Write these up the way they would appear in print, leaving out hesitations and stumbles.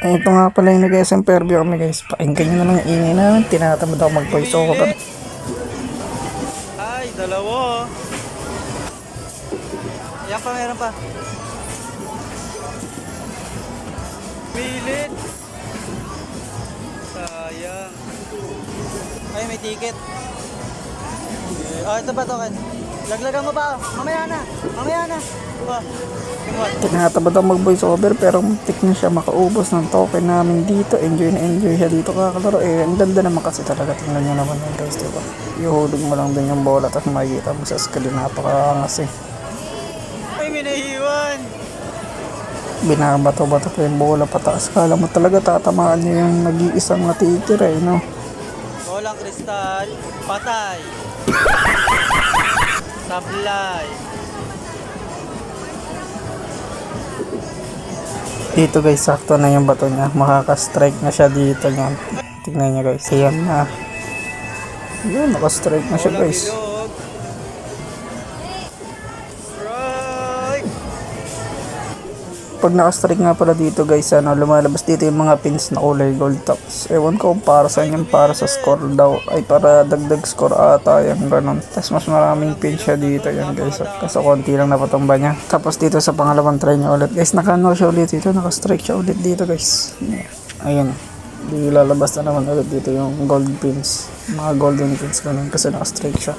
Ito nga pala yung nag-SM Fairview kami guys. Pakinggan nyo naman yung ingay namin. Tinatamad ako mag-voice over. Ay, dalawa. Yan pa, meron pa. Pilit. Sayang. Ay, may ticket. Ito ba token? Laglagan mo pa. Mamaya na. Mamaya na. Tinatamad ako mag-voice over pero muntik na siya makaubos ng token namin dito. Enjoy na enjoy siya dito kakalaro. Ang ganda naman kasi talaga. Tingnan nyo naman yun guys, diba? Iuhulog mo lang din yung bola at makikita mo sa screen. Napakaangas eh. Ay, may nahiwan. Binabato-bato pa yung bola pataas. Kala mo talaga tatamaan niya yung nag-iisang natitira eh, no? Bolang kristal. Patay. Sablay. Dito guys, sakto na yung bato niya. Makaka-strike na siya dito niyan. Tignan niya guys. Ayan na. Yun, naka-strike na siya guys. Pag naka-strike nga pala dito guys, lumalabas dito yung mga pins na kulay gold tops. Ewan ko kung para sa yan, para sa score daw. Ay, para dagdag score ata yan, ganun. Tapos mas maraming pins siya dito yan guys. Kaso konti lang napatumba niya. Tapos dito sa pangalawang try niya ulit guys, naka-no siya ulit dito. Naka-strike siya ulit dito guys. Ayun. Di lalabas na naman ulit dito yung gold pins. Mga golden pins ganun kasi naka-strike siya.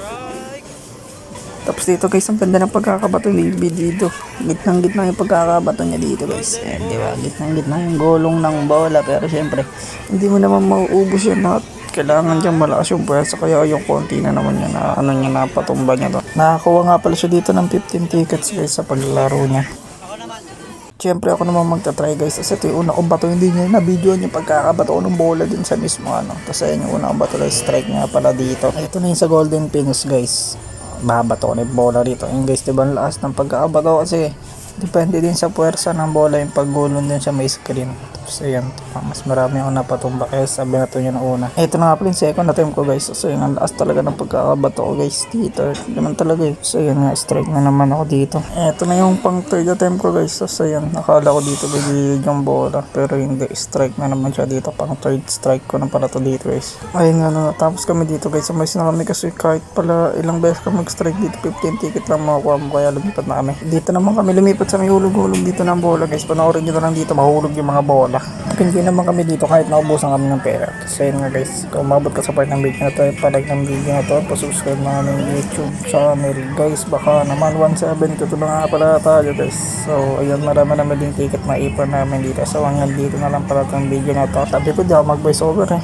Tapos dito guys, ang ganda ng pagkakabato ni Bibi dito. Gitnang-gitna yung pagkakabato niya dito guys. Ayan, diba? Gitnang-gitna yung gulong ng bola. Pero syempre, hindi mo naman mauubos yan lahat. Kailangan dyan malakas yung pwersa. Kaya yung konti na naman niya na napatumba niya to. Nakakuha nga pala siya dito ng 15 tickets guys sa paglalaro niya. Siyempre ako naman magta-try guys. Kasi ito yung una kong bato. Hindi niya na-videoan yung pagkakabato ko ng bola din sa mismo ano. Tapos ayan yung una kong bato guys. Strike nga pala dito. Ito na yung sa golden pins guys. Babato ko na yung bola rito. Ayun guys, diba ang lakas ng pagkakabato kasi depende din sa puwersa ng bola yung paggulong din sa may screen. Tapos ayan, mas marami ako napatumba kaya sabi na ito niya na una. Ito na nga pala yung second attempt ko guys. So yun, ang lakas talaga ng pagkakabato ko guys dito. Naman talaga eh. So yun nga, strike na naman ako dito. Ito na yung pang third attempt ko guys. So ayan, nakala ko dito bigil yung bola. Pero hindi, strike na naman siya dito. Pang third strike ko na pala to dito guys. Ayun nga na, tapos kami dito guys. Umayos na kami kasi kahit pala ilang beses ka mag-strike dito, 15 ticket lang makukuha mo kaya lumipat na kami. Dito naman kami lumipat sa may hulog-hulog dito ng bola guys. Panoorin nyo na lang dito, mahulog yung mga bola. Enjoy naman kami dito kahit naubusan kami ng pera. So yun nga guys, kung umabot ka sa part ng video na to, palag ng video na to, pasubscribe na ng YouTube channel guys. Baka naman 1.7 ito na nga pala tayo guys. So ayun, marami naman din ticket na ipon namin dito. So hanggang dito na lang pala itong video na to. Sabi ko di ako mag voice over eh.